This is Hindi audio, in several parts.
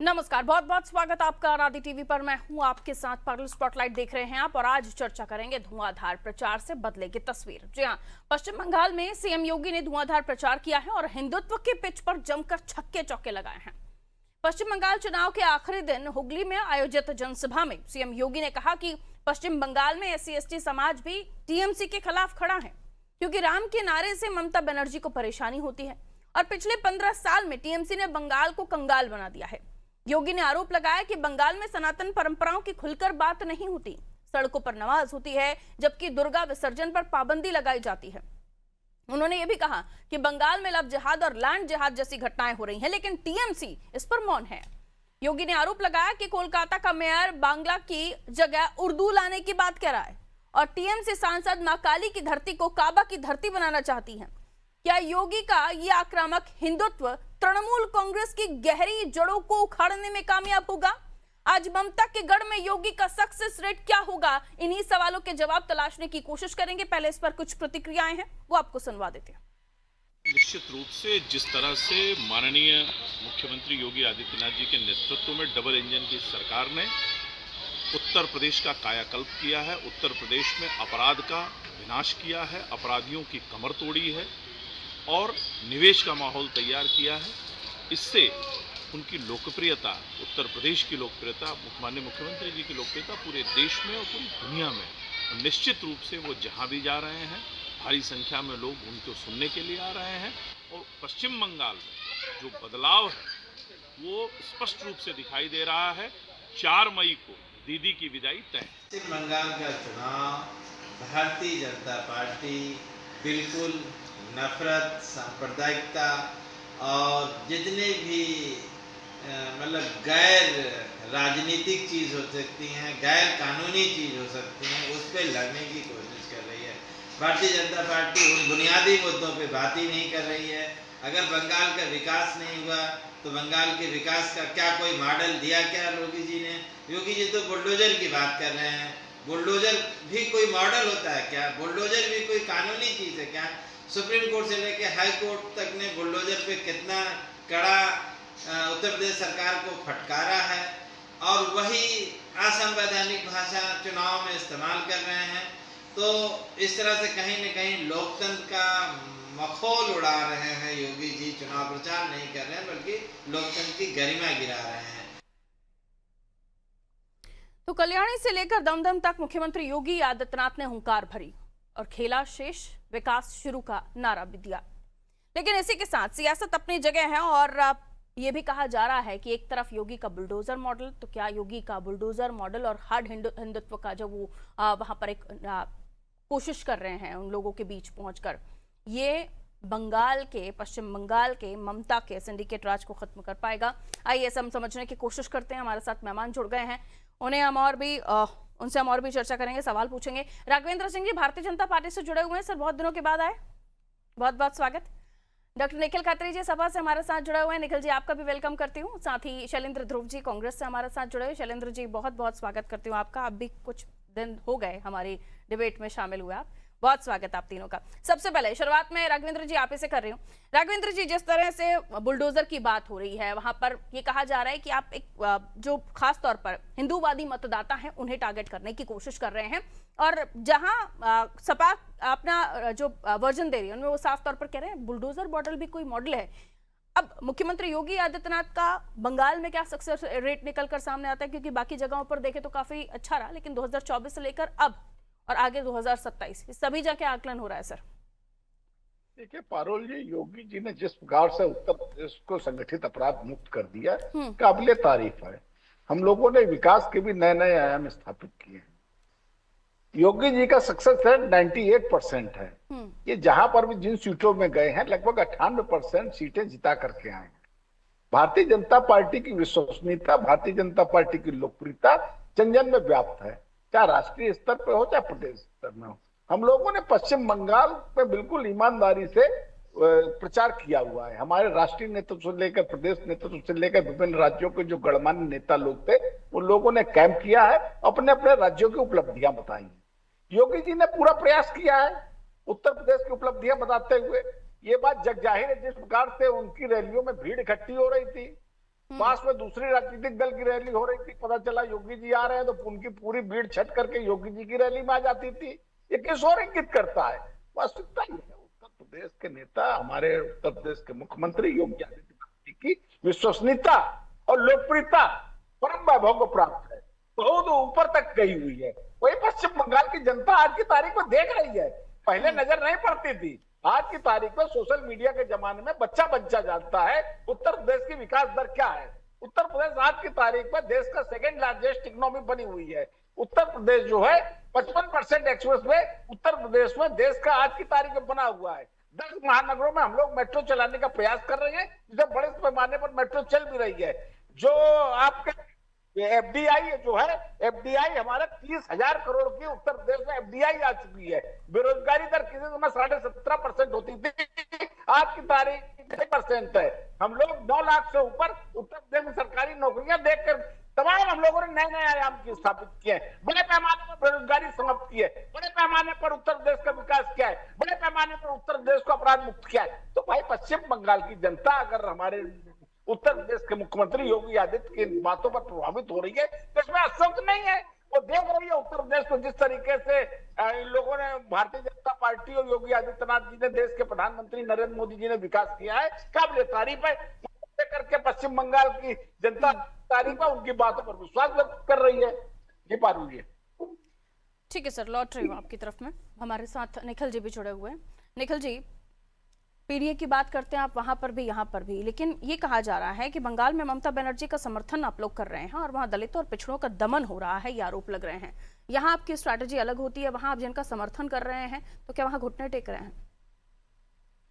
नमस्कार, बहुत बहुत स्वागत आपका आराधी टीवी पर। मैं हूं आपके साथ पारुल। स्पॉटलाइट देख रहे हैं आप और आज चर्चा करेंगे धुआंधार प्रचार से बदलेगी तस्वीर। जी हां, पश्चिम बंगाल में सीएम योगी ने धुआंधार प्रचार किया है और हिंदुत्व के पिच पर जमकर छक्के चौके लगाए हैं। पश्चिम बंगाल चुनाव के आखिरी दिन हुगली में आयोजित जनसभा में सीएम योगी ने कहा कि पश्चिम बंगाल में SC/ST समाज भी टीएमसी के खिलाफ खड़ा है, क्योंकि राम के नारे से ममता बनर्जी को परेशानी होती है और पिछले 15 साल में टीएमसी ने बंगाल को कंगाल बना दिया है। योगी ने आरोप लगाया कि बंगाल में सनातन परंपराओं की खुलकर बात नहीं होती, सड़कों पर नमाज होती है जबकि दुर्गा विसर्जन पर पाबंदी लगाई जाती है। उन्होंने यह भी कहा कि बंगाल में लव जिहाद और लैंड जिहाद जैसी घटनाएं हो रही हैं, लेकिन टीएमसी इस पर मौन है। योगी ने आरोप लगाया कि कोलकाता का मेयर बांग्ला की जगह उर्दू लाने की बात कह रहा है और टीएमसी सांसद मां काली की धरती को काबा की धरती बनाना चाहती है। क्या योगी का यह आक्रामक हिंदुत्व तृणमूल कांग्रेस की गहरी जड़ों को उखाड़ने में कामयाब होगा? आज ममता के गढ़ में योगी का सक्सेस रेट क्या होगा? इन्हीं सवालों के जवाब तलाशने की कोशिश करेंगे। पहले इस पर कुछ प्रतिक्रियाएं हैं, वो आपको सुनवा देते हैं। निश्चित रूप से जिस तरह से माननीय मुख्यमंत्री योगी आदित्यनाथ जी के नेतृत्व में डबल इंजन की सरकार ने उत्तर प्रदेश का कायाकल्प किया है, उत्तर प्रदेश में अपराध का विनाश किया है, अपराधियों की कमर तोड़ी है और निवेश का माहौल तैयार किया है, इससे उनकी लोकप्रियता, उत्तर प्रदेश की लोकप्रियता, माननीय मुख्यमंत्री जी की लोकप्रियता पूरे देश में और पूरी दुनिया में, और निश्चित रूप से वो जहां भी जा रहे हैं भारी संख्या में लोग उनको सुनने के लिए आ रहे हैं। और पश्चिम बंगाल में जो बदलाव है वो स्पष्ट रूप से दिखाई दे रहा है। 4 मई को दीदी की विदाई तय। पश्चिम बंगाल का चुनाव भारतीय जनता पार्टी बिल्कुल नफरत, सांप्रदायिकता और जितने भी मतलब गैर राजनीतिक चीज़ हो सकती हैं, गैर कानूनी चीज़ हो सकती हैं, उस पर लड़ने की कोशिश कर रही है। भारतीय जनता पार्टी उन बुनियादी मुद्दों पे बात ही नहीं कर रही है। अगर बंगाल का विकास नहीं हुआ तो बंगाल के विकास का क्या कोई मॉडल दिया क्या योगी जी ने? योगी जी तो बुलडोजर की बात कर रहे हैं। बुलडोजर भी कोई मॉडल होता है क्या? बुलडोजर भी कोई कानूनी चीज़ है क्या? सुप्रीम कोर्ट से लेकर हाई कोर्ट तक ने बुलडोजर पे कितना कड़ा उत्तर प्रदेश सरकार को फटकारा है और वही असंवैधानिक भाषा चुनाव में इस्तेमाल कर रहे हैं। तो इस तरह से कहीं न कहीं लोकतंत्र का मखौल उड़ा रहे हैं योगी जी। चुनाव प्रचार नहीं कर रहे हैं बल्कि लोकतंत्र की गरिमा गिरा रहे हैं। तो कल्याणी से लेकर दमदम तक मुख्यमंत्री योगी आदित्यनाथ ने हुंकार भरी और खेला शेष विकास शुरू का नारा भी दिया। लेकिन इसी के साथ सियासत अपनी जगह है और ये भी कहा जा रहा है कि एक तरफ योगी का बुलडोजर मॉडल, तो क्या योगी का बुलडोजर मॉडल और हार्ड हिंदुत्व का जो वो वहां पर एक कोशिश कर रहे हैं उन लोगों के बीच पहुंचकर, ये बंगाल के, पश्चिम बंगाल के ममता के सिंडिकेट राज को खत्म कर पाएगा? आइए हम समझने की कोशिश करते हैं। हमारे साथ मेहमान जुड़ गए हैं, उन्हें हम और भी उनसे हम और भी चर्चा करेंगे, सवाल पूछेंगे। राघवेंद्र सिंह जी भारतीय जनता पार्टी से जुड़े हुए हैं सर, बहुत दिनों के बाद आए, बहुत बहुत स्वागत। डॉक्टर निखिल खत्री जी सभा से हमारे साथ जुड़े हुए हैं, निखिल जी आपका भी वेलकम करती हूँ। साथ ही शैलेंद्र ध्रुव जी कांग्रेस से हमारे साथ जुड़े हुए, शैलेंद्र जी बहुत बहुत स्वागत करती हूँ आपका। अब भी कुछ दिन हो गए हमारी डिबेट में शामिल हुए आप, बहुत स्वागत आप तीनों का। सबसे पहले शुरुआत में राघवेंद्र जी आप ही से कर रही हूँ। राघवेंद्र जी, जिस तरह से बुलडोजर की बात हो रही है वहां पर ये कहा जा रहा है कि आप एक जो खास तौर पर हिंदूवादी मतदाता हैं उन्हें टारगेट करने की कोशिश कर रहे हैं और जहां सपा अपना जो वर्जन दे रही है उनमें वो साफ तौर पर कह रहे हैं बुलडोजर मॉडल भी कोई मॉडल है। अब मुख्यमंत्री योगी आदित्यनाथ का बंगाल में क्या सक्सेस रेट निकल कर सामने आता है? क्योंकि बाकी जगहों पर देखे तो काफी अच्छा रहा, लेकिन 2024 से लेकर अब और आगे 2027 इस सभी जगह आकलन हो रहा है सर। देखिए पारुल जी, योगी जी ने जिस प्रकार से उत्तर प्रदेश को संगठित अपराध मुक्त कर दिया काबिले तारीफ है। हम लोगों ने विकास के भी नए नए आयाम स्थापित किए हैं। योगी जी का सक्सेस रेट 98% है। ये जहां पर भी जिन सीटों में गए हैं लगभग 98% सीटें जिता करके आए हैं। भारतीय जनता पार्टी की विश्वसनीयता, भारतीय जनता पार्टी की लोकप्रियता जन जन में व्याप्त है, चाहे राष्ट्रीय स्तर पे हो चाहे प्रदेश स्तर में हो। हम लोगों ने पश्चिम बंगाल में बिल्कुल ईमानदारी से प्रचार किया हुआ है। हमारे राष्ट्रीय नेतृत्व से लेकर प्रदेश नेतृत्व से लेकर विभिन्न राज्यों के जो गणमान्य नेता लोग थे उन लोगों ने कैंप किया है, अपने अपने राज्यों की उपलब्धियां बताई। योगी जी ने पूरा प्रयास किया है उत्तर प्रदेश की उपलब्धियां बताते हुए। ये बात जग जाहिर है, जिस प्रकार से उनकी रैलियों में भीड़ इकट्ठी हो रही थी, पास में दूसरी राजनीतिक दल की रैली हो रही थी, पता चला योगी जी आ रहे हैं तो उनकी पूरी भीड़ छट करके योगी जी की रैली में आ जाती थी। ये किस और इंगित करता है? वास्तविकता ये है, उत्तर प्रदेश के नेता, हमारे उत्तर प्रदेश के मुख्यमंत्री योगी आदित्यनाथ जी की विश्वसनीयता और लोकप्रियता परम वैभव को प्राप्त है, बहुत ऊपर तक गई हुई है। वही पश्चिम बंगाल की जनता आज की तारीख में देख रही है, पहले नजर नहीं पड़ती थी, आज की तारीख में सोशल मीडिया के जमाने में बच्चा बच्चा जानता है उत्तर प्रदेश की विकास दर क्या है। उत्तर प्रदेश आज की तारीख में देश का सेकंड लार्जेस्ट इकोनॉमी बनी हुई है। उत्तर प्रदेश जो है 55% एक्सप्रेस में उत्तर प्रदेश में देश का आज की तारीख में बना हुआ है। 10 महानगरों में हम लोग मेट्रो चलाने का प्रयास कर रहे हैं, जिसे बड़े पैमाने पर मेट्रो चल भी रही है। जो आपके एफडीआई जो है, एफडीआई हमारे 30,000 करोड़ की उत्तर प्रदेश में एफडीआई आ चुकी है। बेरोजगारी दर किसी समय 17.5% होती थी, आज की तारीख 6% है। हम लोग 9 लाख से ऊपर उत्तर प्रदेश में सरकारी नौकरियां देखकर तमाम हम लोगों ने नए नए आयाम की स्थापित किए हैं। बड़े पैमाने पर बेरोजगारी समाप्त की है, बड़े पैमाने पर उत्तर प्रदेश का विकास किया है, बड़े पैमाने पर उत्तर प्रदेश को अपराध मुक्त किया है। तो भाई पश्चिम बंगाल की जनता अगर हमारे उत्तर प्रदेश के मुख्यमंत्री योगी आदित्य की बातों पर प्रभावित हो रही है तो इसमें आश्चर्य नहीं है। वो देख रही है उत्तर प्रदेश को जिस तरीके से इन लोगों ने, भारतीय जनता पार्टी और योगी आदित्यनाथ जी ने, देश के प्रधानमंत्री नरेंद्र मोदी जी ने विकास किया है, काबिले तारीफ है। करके पश्चिम बंगाल की जनता तारीफ है, उनकी बातों पर विश्वास व्यक्त कर रही है। ये पारुल जी। ठीक है सर, लौट रही हूँ आपकी तरफ में। हमारे साथ निखिल जी भी जुड़े हुए हैं। निखिल जी, पीडीए की बात करते हैं आप वहां पर भी यहाँ पर भी, लेकिन ये कहा जा रहा है कि बंगाल में ममता बनर्जी का समर्थन आप लोग कर रहे हैं और वहां दलितों और पिछड़ों का दमन हो रहा है, ये आरोप लग रहे हैं। यहाँ आपकी स्ट्रैटेजी अलग होती है, वहां आप जिनका समर्थन कर रहे हैं तो क्या वहां घुटने टेक रहे हैं?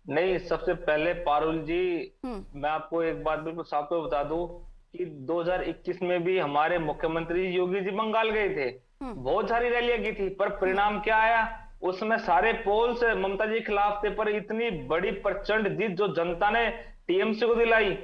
नहीं, सबसे पहले पारुल जी, मैं आपको एक बात बिल्कुल साफ तौर बता दूं कि 2021 में भी हमारे मुख्यमंत्री योगी जी बंगाल गए थे, बहुत सारी रैलियां की थी, पर परिणाम क्या आया? उसमें सारे पोल्स ममता जी के खिलाफ थे, पर इतनी बड़ी प्रचंड जीत जो जनता ने टीएमसी को दिलाई,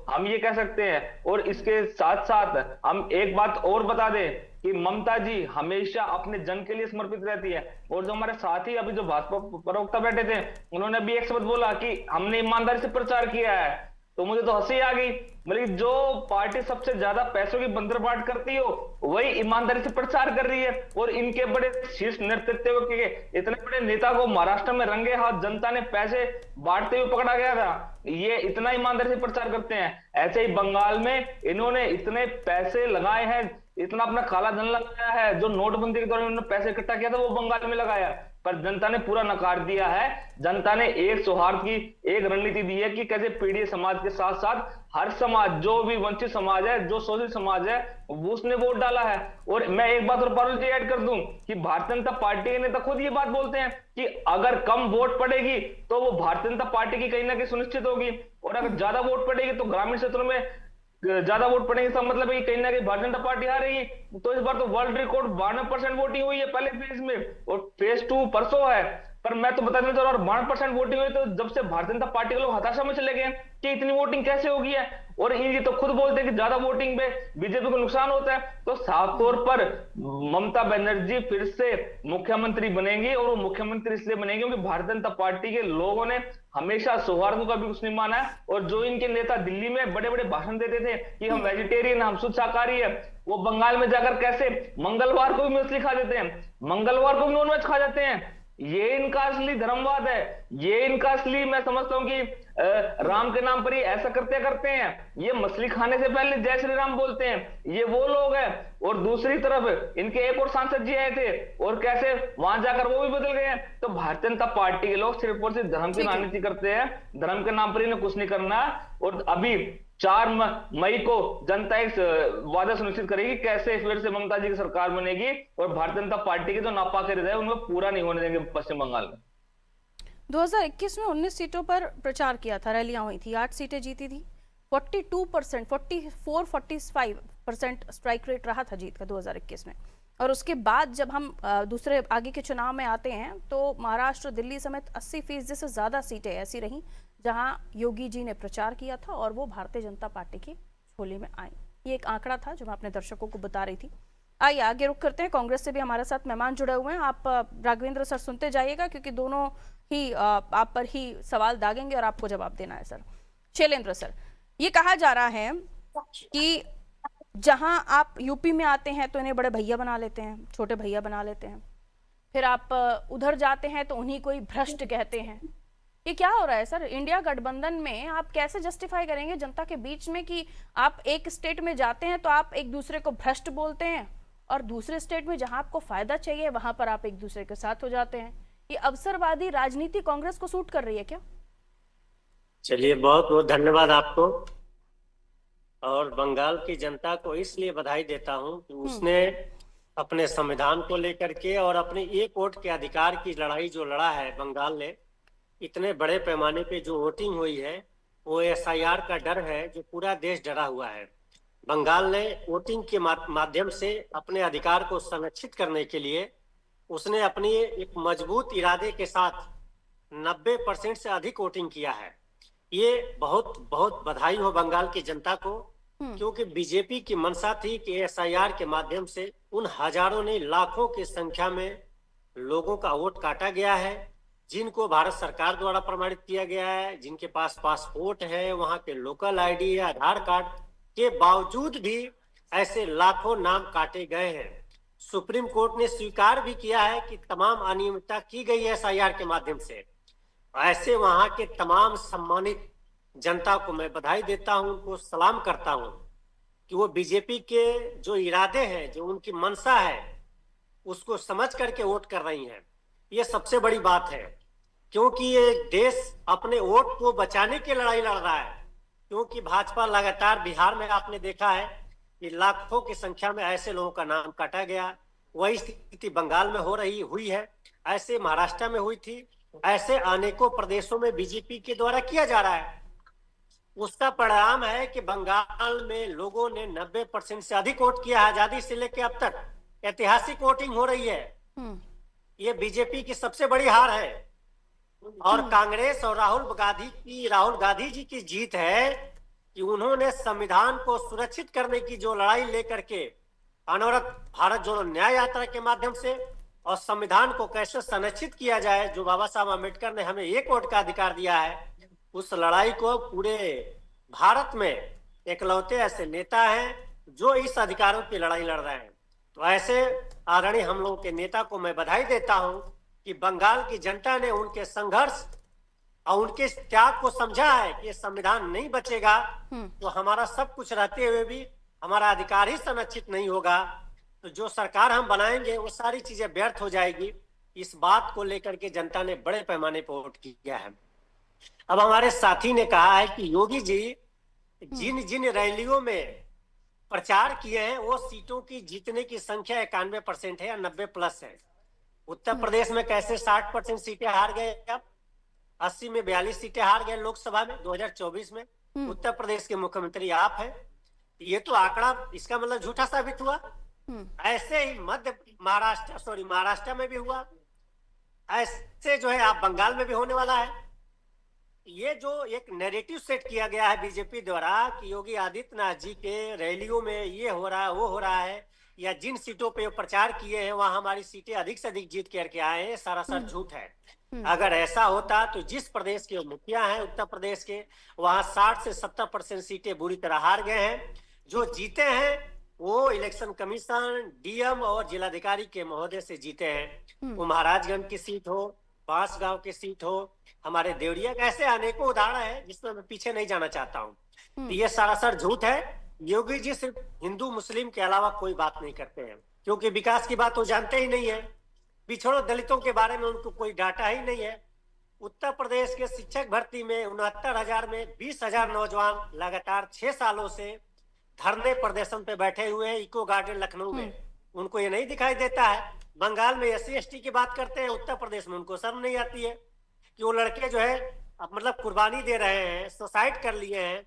हम ये कह सकते हैं। और इसके साथ साथ हम एक बात और बता दें कि ममता जी हमेशा अपने जन के लिए समर्पित रहती है। और जो हमारे साथी अभी जो भाजपा प्रवक्ता बैठे थे, उन्होंने भी एक शब्द बोला कि हमने ईमानदारी से प्रचार किया है, तो मुझे तो हंसी आ गई। मतलब जो पार्टी सबसे ज्यादा पैसों की बंदरबाट करती हो वही ईमानदारी से प्रचार कर रही है। और इनके बड़े शीर्ष नेतृत्व के इतने बड़े नेता को महाराष्ट्र में रंगे हाथ जनता ने पैसे बांटते हुए पकड़ा गया था, ये इतना ईमानदारी से प्रचार करते हैं। ऐसे ही बंगाल में इन्होंने इतने पैसे लगाए हैं, इतना अपना काला धन लगाया है, जो नोटबंदी के दौरान उन्होंने पैसे इकट्ठा किया था वो बंगाल में लगाया, पर जनता ने पूरा नकार दिया है। जनता ने एक सौहार्द की एक रणनीति दी है कि कैसे पीड़ित समाज के साथ साथ हर समाज, जो भी वंचित समाज है, जो शोषित समाज है, वो उसने वोट डाला है। और मैं एक बात और पारुल जी ऐड कर दूं कि भारतीय जनता पार्टी के नेता खुद ये बात बोलते हैं कि अगर कम वोट पड़ेगी तो वो भारतीय जनता पार्टी की कहीं ना कहीं सुनिश्चित होगी, और अगर ज्यादा वोट पड़ेगी तो ग्रामीण क्षेत्रों में ज्यादा वोट पड़ेंगे। इसका मतलब है कि कहीं ना कहीं भारतीय जनता पार्टी हारेगी। तो इस बार तो वर्ल्ड रिकॉर्ड 92% वोटिंग हुई है पहले फेज में, और फेज 2 परसों है। पर मैं तो बता देना चाह रहा हूँ, 92% वोटिंग हुई तो जब से भारतीय जनता पार्टी के लोग हताशा में चले गए कि इतनी वोटिंग कैसे होगी है, और ये तो खुद बोलते हैं कि ज्यादा वोटिंग में बीजेपी को नुकसान होता है। तो साफ तौर पर ममता बनर्जी फिर से मुख्यमंत्री बनेंगी, और वो मुख्यमंत्री इसलिए बनेंगी क्योंकि भारतीय जनता पार्टी के लोगों ने हमेशा सौहार्द का भी कुछ नहीं माना है। और जो इनके नेता दिल्ली में बड़े बड़े भाषण देते थे कि हम वेजिटेरियन, हम शुद्ध शाकाहारी है, वो बंगाल में जाकर कैसे मंगलवार को भी मछली खा देते हैं, मंगलवार को भी नॉनवेज खा जाते हैं। ये इनका असली धर्मवाद है, ये इनका असली, मैं समझता हूं कि राम के नाम पर ही ऐसा करते हैं। ये मछली खाने से पहले जय श्री राम बोलते हैं, ये वो लोग हैं। और दूसरी तरफ इनके एक और सांसद जी आए थे और कैसे वहां जाकर वो भी बदल गए हैं। तो भारतीय जनता पार्टी के लोग सिर्फ और सिर्फ धर्म की राजनीति करते हैं, धर्म के नाम पर इन्हें कुछ नहीं करना। और अभी 4 मई को जनता एक वादा सुनिश्चित करेगी कैसे फिर से ममता जी की सरकार बनेगी, और भारतीय जनता पार्टी के जो नापाक हृदय उनको पूरा नहीं होने देंगे पश्चिम बंगाल में। 2021 में 19 सीटों पर प्रचार किया था, रैलियां हुई थी, 8 सीटें जीती थी, 42%, 44-45% स्ट्राइक रेट रहा था जीत का 2021 में। और उसके बाद जब हम दूसरे आगे के चुनाव में आते हैं तो महाराष्ट्र, दिल्ली समेत 80% से ज्यादा सीटें ऐसी रहीं जहां योगी जी ने प्रचार किया था और वो भारतीय जनता पार्टी की झोली में आई। ये एक आंकड़ा था जो मैं अपने दर्शकों को बता रही थी। आइए आगे रुक करते हैं, कांग्रेस से भी हमारे साथ मेहमान जुड़े हुए हैं। आप राघवेंद्र सर सुनते जाइएगा क्योंकि दोनों ही आप पर ही सवाल दागेंगे और आपको जवाब देना है। सर शैलेंद्र सर, ये कहा जा रहा है कि जहां आप यूपी में आते हैं तो इन्हें बड़े भैया बना लेते हैं, छोटे भैया बना लेते हैं, फिर आप उधर जाते हैं तो उन्हीं को ही भ्रष्ट कहते हैं। ये क्या हो रहा है सर? इंडिया गठबंधन में आप कैसे जस्टिफाई करेंगे जनता के बीच में कि आप एक स्टेट में जाते हैं तो आप एक दूसरे को भ्रष्ट बोलते हैं और दूसरे स्टेट में जहां आपको फायदा चाहिए वहां पर आप एक दूसरे के साथ हो जाते हैं? ये अवसरवादी राजनीति कांग्रेस को सूट कर रही है क्या? चलिए, बहुत बहुत धन्यवाद आपको। और बंगाल की जनता को इसलिए बधाई देता हूं कि उसने अपने संविधान को लेकर के और अपने एक वोट के अधिकार की लड़ाई जो लड़ा है बंगाल ने, इतने बड़े पैमाने पे जो वोटिंग हुई है वो एसआईआर का डर है जो पूरा देश डरा हुआ है। बंगाल ने वोटिंग के माध्यम से अपने अधिकार को संरक्षित करने के लिए उसने अपनी एक मजबूत इरादे के साथ 90% से अधिक वोटिंग किया है। ये बहुत बहुत बधाई हो बंगाल की जनता को, क्योंकि बीजेपी की मंशा थी कि एसआईआर के माध्यम से उन हजारों नहीं लाखों की संख्या में लोगों का वोट काटा गया है, जिनको भारत सरकार द्वारा प्रमाणित किया गया है, जिनके पास पासपोर्ट है, वहां के लोकल आईडी है, आधार कार्ड के बावजूद भी ऐसे लाखों नाम काटे गए हैं। सुप्रीम कोर्ट ने स्वीकार भी किया है कि तमाम अनियमितता की गई है एसआईआर के माध्यम से। ऐसे वहां के तमाम सम्मानित जनता को मैं बधाई देता हूं, उनको सलाम करता हूं कि वो बीजेपी के जो इरादे हैं, जो उनकी मंशा है, उसको समझ करके वोट कर रही हैं। ये सबसे बड़ी बात है, क्योंकि ये देश अपने वोट को बचाने की लड़ाई लड़ रहा है। क्योंकि भाजपा लगातार बिहार में आपने देखा है कि लाखों की संख्या में ऐसे लोगों का नाम काटा गया। वही स्थिति बंगाल में हुई है, ऐसे महाराष्ट्र में हुई थी, ऐसे अनेकों प्रदेशों में बीजेपी के द्वारा किया जा रहा है। उसका परिणाम है कि बंगाल में लोगों ने 90% से अधिक वोट किया है। आजादी से लेकर अब तक ऐतिहासिक वोटिंग हो रही है। ये बीजेपी की सबसे बड़ी हार है और कांग्रेस और राहुल गांधी जी की जीत है कि उन्होंने संविधान को सुरक्षित करने की जो लड़ाई लेकर के अनवरत भारत जोड़ो न्याय यात्रा के माध्यम से और संविधान को कैसे संरक्षित किया जाए, जो बाबा साहब अम्बेडकर ने हमें एक वोट का अधिकार दिया है, उस लड़ाई को पूरे भारत में एकलौते ऐसे नेता हैं जो इस अधिकारों की लड़ाई लड़ रहे हैं। तो ऐसे आदरणीय हम लोगों के नेता को मैं बधाई देता हूं कि बंगाल की जनता ने उनके संघर्ष और उनके त्याग को समझा है कि संविधान नहीं बचेगा तो हमारा सब कुछ रहते हुए भी हमारा अधिकार ही संरक्षित नहीं होगा, तो जो सरकार हम बनाएंगे वो सारी चीजें व्यर्थ हो जाएगी। इस बात को लेकर के जनता ने बड़े पैमाने पर वोट किया है। अब हमारे साथी ने कहा है कि योगी जी जिन जिन रैलियों में प्रचार किए हैं वो सीटों की जीतने की संख्या 91% है या 90+ है। उत्तर प्रदेश में कैसे 60% सीटें हार गए, अब 80 में 42 सीटें हार गए लोकसभा में 2024 में। उत्तर प्रदेश के मुख्यमंत्री आप हैं। ये तो आंकड़ा इसका मतलब झूठा साबित हुआ। ऐसे ही महाराष्ट्र में भी हुआ, ऐसे जो है आप बंगाल में भी होने वाला है। ये जो एक नैरेटिव सेट किया गया है बीजेपी द्वारा कि योगी आदित्यनाथ जी के रैलियों में ये हो रहा है वो हो रहा है, या जिन सीटों पे प्रचार किए हैं वहां हमारी सीटें अधिक से अधिक जीत करके आए हैं, सरासर झूठ है। अगर ऐसा होता तो जिस प्रदेश के मुखिया हैं उत्तर प्रदेश के, वहां 60 से 70% सीटें बुरी तरह हार गए हैं। जो जीते हैं वो इलेक्शन कमीशन, डीएम और जिलाधिकारी के महोदय से जीते हैं। वो महाराजगंज की सीट हो, बांसगांव की सीट हो, हमारे देवरिया का, ऐसे अनेकों उदाहरण है जिसमें मैं पीछे नहीं जाना चाहता हूँ। ये सरासर झूठ है। योगी जी सिर्फ हिंदू मुस्लिम के अलावा कोई बात नहीं करते हैं, क्योंकि विकास की बात वो जानते ही नहीं है। पिछड़ों दलितों के बारे में उनको कोई डाटा ही नहीं है। उत्तर प्रदेश के शिक्षक भर्ती में 69,000 में 20,000 नौजवान लगातार 6 सालों से धरने प्रदर्शन पे बैठे हुए हैं इको गार्डन लखनऊ में। उनको ये नहीं दिखाई देता है। बंगाल में SC ST की बात करते हैं, उत्तर प्रदेश में उनको शर्म नहीं आती है कि वो लड़के जो है मतलब कुर्बानी दे रहे हैं, सुसाइड कर लिए हैं।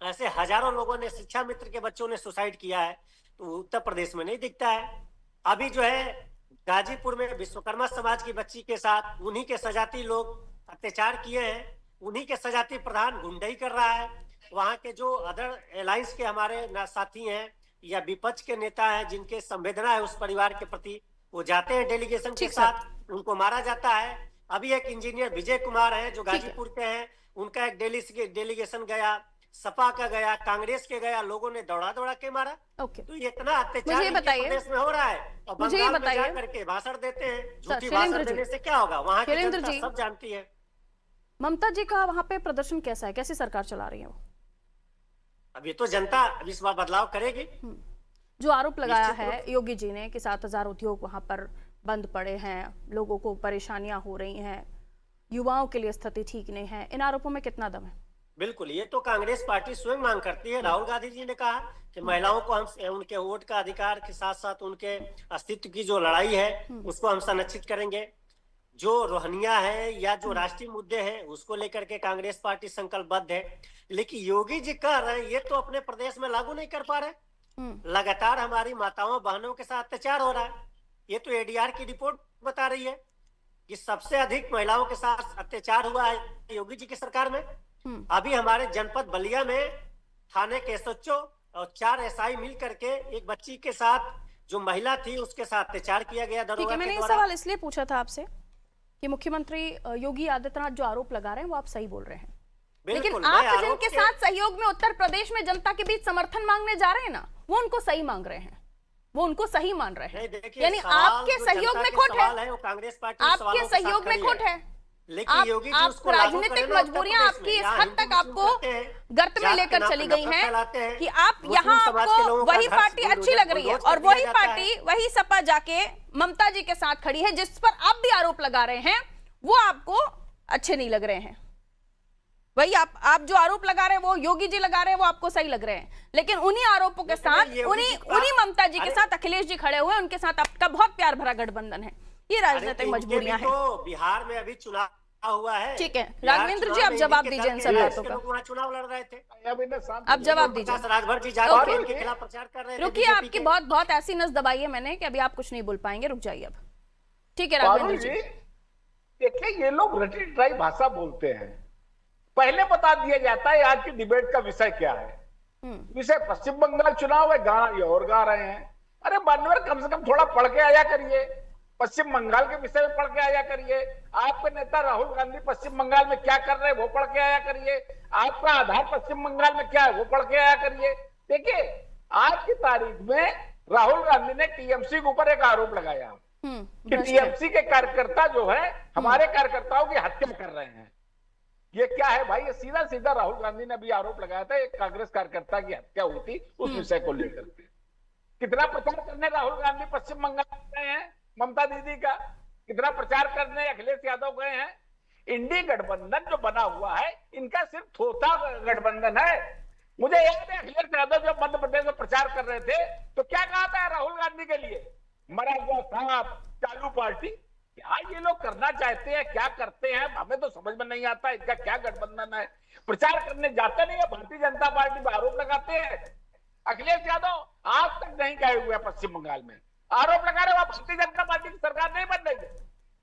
ऐसे हजारों लोगों ने, शिक्षा मित्र के बच्चों ने सुसाइड किया है, तो उत्तर प्रदेश में नहीं दिखता है। अभी जो है गाजीपुर में विश्वकर्मा समाज की बच्ची के साथ उन्हीं के सजाती लोग अत्याचार किए हैं, उन्हीं के सजाती प्रधान गुंडाई कर रहा है। वहां के जो अदर अलायंस के हमारे साथी हैं या विपक्ष के नेता हैं जिनके संवेदना है उस परिवार के प्रति, वो जाते हैं डेलीगेशन के साथ, उनको मारा जाता है। अभी एक इंजीनियर विजय कुमार है जो गाजीपुर के हैं, उनका एक डेलीगेशन गया, सपा का गया, कांग्रेस के गया, लोगों ने दौड़ा दौड़ा के मारा। ओके, तो इतना अत्याचार मुझे ये इनके बताइए, प्रदेश में हो रहा है और मुझे ये बंगाल में बताइए, जा करके भाषण देते हैं। झूठी शैलेंद्र भाषण जी, देने से क्या होगा, वहां की शैलेंद्र जनता जी, सब जानती है। ममता जी का वहां पे प्रदर्शन कैसा है, कैसी सरकार चला रही है वो? अब ये तो जनता अब इस बार बदलाव करेगी। जो आरोप लगाया निश्चित रूप है योगी जी ने कि 7,000 उद्योग वहां पर बंद पड़े हैं, लोगों को परेशानियां हो रही हैं, युवाओं के लिए स्थिति ठीक नहीं है, इन आरोपों में कितना दम है? बिल्कुल, ये तो कांग्रेस पार्टी स्वयं मांग करती है। राहुल गांधी जी ने कहा कि महिलाओं को हम उनके वोट का अधिकार के साथ साथ उनके अस्तित्व की जो लड़ाई है उसको हम संरक्षित करेंगे। जो रोहनिया है या जो राष्ट्रीय मुद्दे हैं उसको लेकर के कांग्रेस पार्टी संकल्पबद्ध है। लेकिन योगी जी कह रहे हैं ये तो अपने प्रदेश में लागू नहीं कर पा रहे। लगातार हमारी माताओं बहनों के साथ अत्याचार हो रहा है। ये तो एडीआर की रिपोर्ट बता रही है कि सबसे अधिक महिलाओं के साथ अत्याचार हुआ है योगी जी की सरकार में। अभी हमारे जनपद बलिया में थाने के एसएचओ और 4 एसआई मिल करके एक बच्ची के साथ जो महिला थी उसके साथ अत्याचार किया गया ठीक दरोगा है, मैंने के ये द्वारा। सवाल इसलिए पूछा था आपसे कि मुख्यमंत्री योगी आदित्यनाथ जो आरोप लगा रहे हैं वो आप सही बोल रहे हैं, लेकिन बिल्कुल, मैं आप आरोप जिनके साथ सहयोग में उत्तर प्रदेश में जनता के बीच समर्थन मांगने जा रहे हैं ना, वो उनको सही मांग रहे हैं, वो उनको सही मान रहे नहीं, हैं। देखिए, यानी सवाल आपके जो सहयोग जनता में के खोट सवाल है, वो कांग्रेस पार्टी आपके सवालों के साथ सहयोग में खड़ी खोट है। लेकिन योगी जी आप उसको लागू राजनीतिक करें ना उत्तर मजबूरियां प्रदेश आपकी में। इस यहाँ हद हिंदू तक आपको मुस्लिम करते हैं, गर्त में जात के लेकर नाम चली पे गई नफरत हैं फैलाते हैं, कि आप मुस्लिम यहाँ समाज के आपको लोगों का वही घर पार्टी बुलडोजर अच्छी लग रही है बुलडोज कर और दिया वही जाता है। पार्टी वही सपा जाके ममता जी के साथ खड़ी है, जिस पर आप भी आरोप लगा रहे हैं वो आपको अच्छे नहीं लग रहे हैं। वही आप जो आरोप लगा रहे हैं वो योगी जी लगा रहे हैं, वो आपको सही लग रहे हैं, लेकिन उन्हीं आरोपों के साथ उन्हीं ममता जी के साथ अखिलेश जी खड़े हुए, उनके साथ आपका बहुत प्यार भरा गठबंधन है। ये राजनीतिक मजबूरियां हैं। तो बिहार में अभी चुनाव हुआ है। ठीक है, राघवेंद्र जी आप जवाब दीजिए इन सब बातों का। वहाँ चुनाव लड़ रहे थे, अब जवाब दीजिए। राजभर जी ओके। जाकर इनके खिलाफ प्रचार कर रहे थे। रुकिए, बीजेपी आपकी के। बहुत बहुत ऐसी नस दबाई है मैंने कि अभी आप कुछ नहीं बोल पाएंगे, रुक जाइए अब। ठीक है राघवेंद्र जी, देखिए, ये लोग रटी ट्राई भाषा बोलते हैं। पहले बता दिया जाता है आज की डिबेट का विषय क्या है। विषय पश्चिम बंगाल चुनाव है, गाना ये और गा रहे हैं। अरे मान्यवर, कम से कम थोड़ा पढ़ के आया करिए, पश्चिम बंगाल के विषय में पढ़ के आया करिए। आपके नेता राहुल गांधी पश्चिम बंगाल में क्या कर रहे हैं वो पढ़ के आया करिए। आपका आधार पश्चिम बंगाल में क्या है वो पढ़ के आया करिए। देखिए, आज की तारीख में राहुल गांधी ने टीएमसी के ऊपर एक आरोप लगाया कि टीएमसी के कार्यकर्ता जो है हमारे कार्यकर्ताओं की हत्या कर रहे हैं। ये क्या है भाई? ये सीधा सीधा राहुल गांधी ने भी आरोप लगाया था एक कांग्रेस कार्यकर्ता की हत्या हुई थी उस विषय को लेकर के। कितना प्रचार करने राहुल गांधी पश्चिम बंगाल गए हैं ममता दीदी का, कितना प्रचार करने अखिलेश यादव गए हैं। इंडी गठबंधन जो बना हुआ है इनका सिर्फ थोथा गठबंधन है। मुझे याद है अखिलेश यादव जब मध्य प्रदेश में प्रचार कर रहे थे तो क्या कहा था राहुल गांधी के लिए? मरा हुआ सांप, चालू पार्टी। क्या ये लोग करना चाहते हैं, क्या करते हैं, हमें तो समझ में नहीं आता। इनका क्या गठबंधन है? प्रचार करने जाते नहीं है, भारतीय जनता पार्टी पर आरोप लगाते हैं। अखिलेश यादव आज तक नहीं गए हुए पश्चिम बंगाल में, आरोप लगा रहे वहां भारतीय जनता पार्टी की सरकार नहीं बन रही है।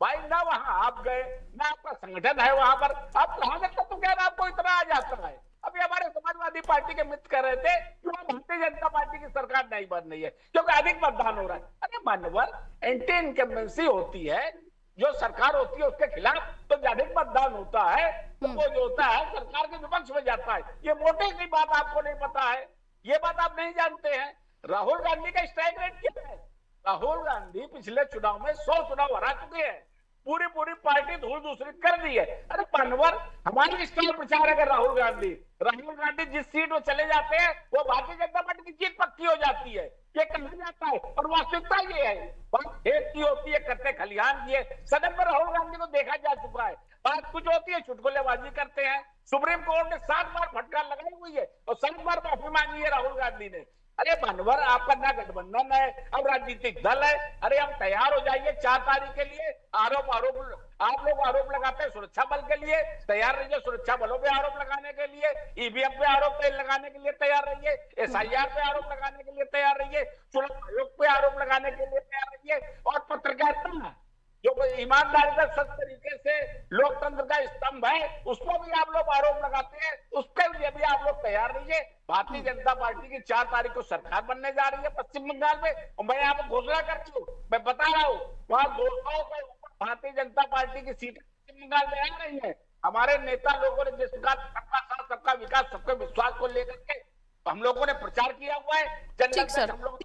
भाई ना वहां आप गए ना आपका संगठन है वहां पर, आप कहां से तत्व ज्ञान आपको इतना आ जाता है? अभी हमारे समाजवादी पार्टी के मित्र कह रहे थे कि वहां भारतीय जनता पार्टी की सरकार नहीं बन रही है क्योंकि अधिक मतदान हो रहा है। अरे मान्यवर, एंटी इनकम्बेंसी होती है, जो सरकार होती है उसके खिलाफ तो अधिक मतदान होता है तो वो जो होता है सरकार के विपक्ष में जाता है। ये मोटे की बात आपको नहीं पता है, ये बात आप नहीं जानते हैं। राहुल गांधी का स्ट्राइक रेट क्या है? राहुल गांधी पिछले चुनाव में 100 चुनाव हरा चुके हैं, पूरी पार्टी धूल दूसरी कर दी है। अरे पनवर, हमारी स्टार प्रचार है राहुल गांधी जिस सीट में चले जाते हैं वो भारतीय जनता पार्टी की जीत पक्की हो जाती है, ये कहा जाता है और वास्तविकता ये है। बात खेत की होती है, करते खलिहान की है। सदन में राहुल गांधी को देखा जा चुका है, बात कुछ होती है चुटकुलेबाजी करते हैं। सुप्रीम कोर्ट ने 7 बार फटकार लगाई हुई है और 7 बार माफी मांगी है राहुल गांधी ने। अरे मानवर, आपका ना गठबंधन है, अब राजनीतिक दल है। अरे हम तैयार हो जाइए 4 तारीख के लिए। आप लोग आरोप लगाते हैं सुरक्षा बल के लिए, तैयार रहिए सुरक्षा बलों पे आरोप लगाने के लिए, ईवीएम पे आरोप लगाने के लिए तैयार रहिए, एसआईआर पे आरोप लगाने के लिए तैयार रहिए, चुनाव आयोग पे आरोप लगाने के लिए तैयार रहिए। और पत्रकारिता जो ईमानदारी का सच तरीके से लोकतंत्र का स्तंभ है उस पर भी आप लोग आरोप लगाते हैं, उसके लिए भी आप लोग तैयार रहिए। भारतीय जनता पार्टी की 4 तारीख को सरकार बनने जा रही है पश्चिम बंगाल में और मैं यहाँ पर घोषणा करती हूँ, मैं बता रहा हूँ वहां 200 के ऊपर भारतीय जनता पार्टी की सीटें पश्चिम बंगाल में आ रही है। हमारे नेता लोगों ने जिस प्रकार सबका साथ, सबका विकास, सबके विश्वास को लेकर के हम लोगों ने प्रचार किया हुआ है, ठीक सर। हम लोग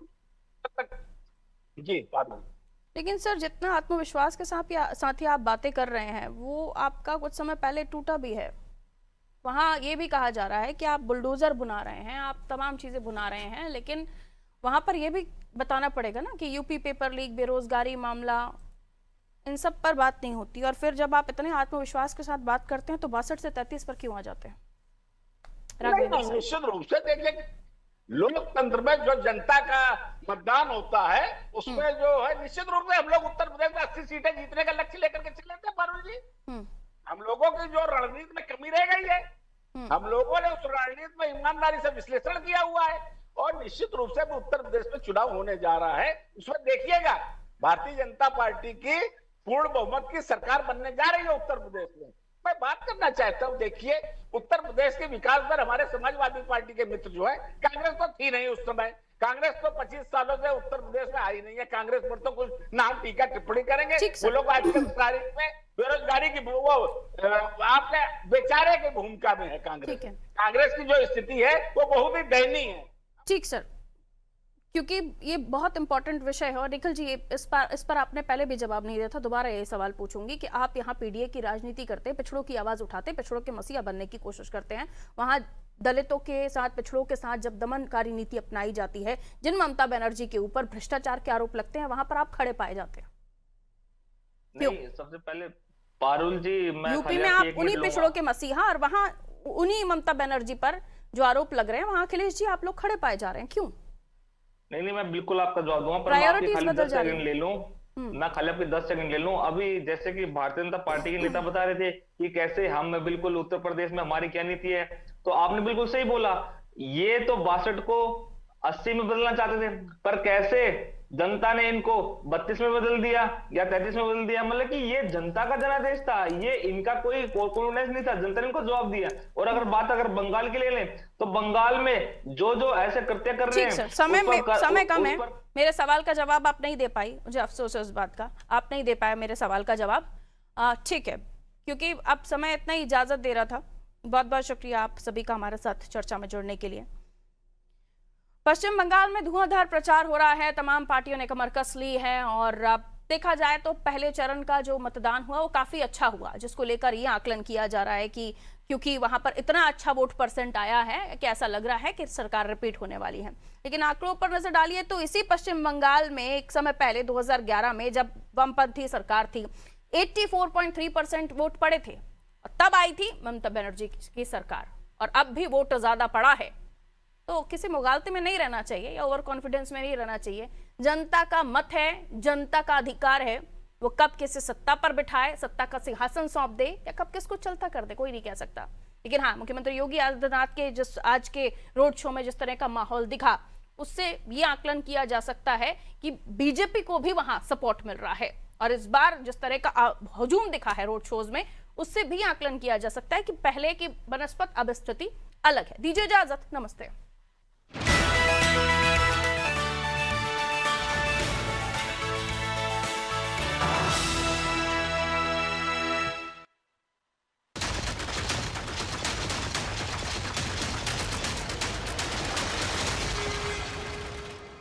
जी पारुल। लेकिन सर, जितना आत्मविश्वास के साथ ही आप बातें कर रहे हैं, वो आपका कुछ समय पहले टूटा भी है। वहाँ ये भी कहा जा रहा है कि आप बुलडोजर बुना रहे हैं, आप तमाम चीजें बुना रहे हैं, लेकिन वहां पर यह भी बताना पड़ेगा ना कि यूपी पेपर लीक, बेरोजगारी मामला, इन सब पर बात नहीं होती। और फिर जब आप इतने आत्मविश्वास के साथ बात करते हैं तो 62 से 33 पर क्यों आ जाते हैं? नहीं, निश्चित रूप से देखिए, लोकतंत्र में जो जनता का मतदान होता है उसमें जो है निश्चित रूप से हम लोग उत्तर प्रदेश में 80 सीटें जीतने का लक्ष्य लेकर के चले थे पारुल जी। हम लोगों की जो रणनीति में कमी रह गई है, हम लोगों ने उस रणनीति में ईमानदारी से विश्लेषण किया हुआ है और निश्चित रूप से उत्तर प्रदेश में चुनाव होने जा रहा है। उसमें देखिएगा, भारतीय जनता पार्टी की पूर्ण बहुमत की सरकार बनने जा रही है उत्तर प्रदेश में। मैं बात करना चाहता हूं, देखिए उत्तर प्रदेश के विकास पर हमारे समाजवादी पार्टी के मित्र जो है, कांग्रेस तो थी नहीं उस समय, कांग्रेस तो 25 सालों से उत्तर प्रदेश में आई नहीं है, कांग्रेस पर तो कुछ नाम टीका टिप्पणी करेंगे वो लोग। आज की तारीख में बेरोजगारी की वो आपने बेचारे की भूमिका में है कांग्रेस। कांग्रेस की जो स्थिति है वो बहुत ही दयनीय है। ठीक सर, क्योंकि ये बहुत इंपॉर्टेंट विषय है और निखिल जी इस पर आपने पहले भी जवाब नहीं दिया था। दोबारा ये सवाल पूछूंगी कि आप यहाँ पीडीए की राजनीति करते हैं, पिछड़ों की आवाज उठाते, पिछड़ों के मसीहा बनने की कोशिश करते हैं, वहां दलितों के साथ, पिछड़ों के साथ जब दमनकारी नीति अपनाई जाती है, जिन ममता बनर्जी के ऊपर भ्रष्टाचार के आरोप लगते हैं, वहां पर आप खड़े पाए जाते हैं। नहीं, सबसे पहले पारुल जी, मैं यूपी में आप उन्हीं पिछड़ों के मसीहा और वहां उन्हीं ममता बनर्जी पर जो आरोप लग रहे हैं, वहां अखिलेश जी आप लोग खड़े पाए जा रहे हैं, क्यों? नहीं, मैं बिल्कुल आपका जवाब दूंगा, पर मैं आपके खाली 10 सेकंड ले लूं। मैं खाली आपके 10 सेकंड ले लूं। अभी जैसे कि भारतीय जनता पार्टी के नेता बता रहे थे कि कैसे हम बिल्कुल उत्तर प्रदेश में हमारी क्या नीति है, तो आपने बिल्कुल सही बोला। ये तो 62 को 80 में बदलना चाहते थे, पर कैसे जनता ने इनको 32 में बदल दिया या 33 में बदल दिया। मतलब कि ये जनता का जनादेश था, ये इनका कोई कॉन्फिडेंस नहीं था, जनता ने इनको जवाब दिया। और अगर बंगाल की ले लें तो बंगाल में जो ऐसे कृत्य कर रहे हैं, समय कम है, मेरे सवाल का जवाब आप नहीं दे पाई, मुझे अफसोस है उस बात का, आप नहीं दे पाए मेरे सवाल का जवाब। ठीक है, क्योंकि अब समय इतना ही इजाजत दे रहा था। बहुत बहुत शुक्रिया आप सभी का हमारे साथ चर्चा में जुड़ने के लिए। पश्चिम बंगाल में धुआंधार प्रचार हो रहा है, तमाम पार्टियों ने कमर कस ली है और देखा जाए तो पहले चरण का जो मतदान हुआ वो काफी अच्छा हुआ, जिसको लेकर ये आकलन किया जा रहा है कि क्योंकि वहां पर इतना अच्छा वोट परसेंट आया है कि ऐसा लग रहा है कि सरकार रिपीट होने वाली है। लेकिन आंकड़ों पर नजर डालिए तो इसी पश्चिम बंगाल में एक समय पहले 2011 में जब वामपंथी सरकार थी, 84.3% वोट पड़े थे, तब आई थी ममता बनर्जी की सरकार, और अब भी वोट ज्यादा पड़ा है। तो किसी मुगालते में नहीं रहना चाहिए या ओवर कॉन्फिडेंस में नहीं रहना चाहिए। जनता का मत है, जनता का अधिकार है, वो कब किसे सत्ता पर बिठाए, सत्ता का सिंहासन सौंप दे या कब किसको चलता कर दे, कोई नहीं कह सकता। लेकिन हाँ, मुख्यमंत्री योगी आदित्यनाथ के जिस आज के रोड शो में जिस तरह का माहौल दिखा, उससे ये आकलन किया जा सकता है कि बीजेपी को भी वहां सपोर्ट मिल रहा है। और इस बार जिस तरह का हुजूम दिखा है रोड शोज में, उससे भी आकलन किया जा सकता है कि पहले की बनस्पत अब स्थिति अलग है। दीजिए इजाजत, नमस्ते।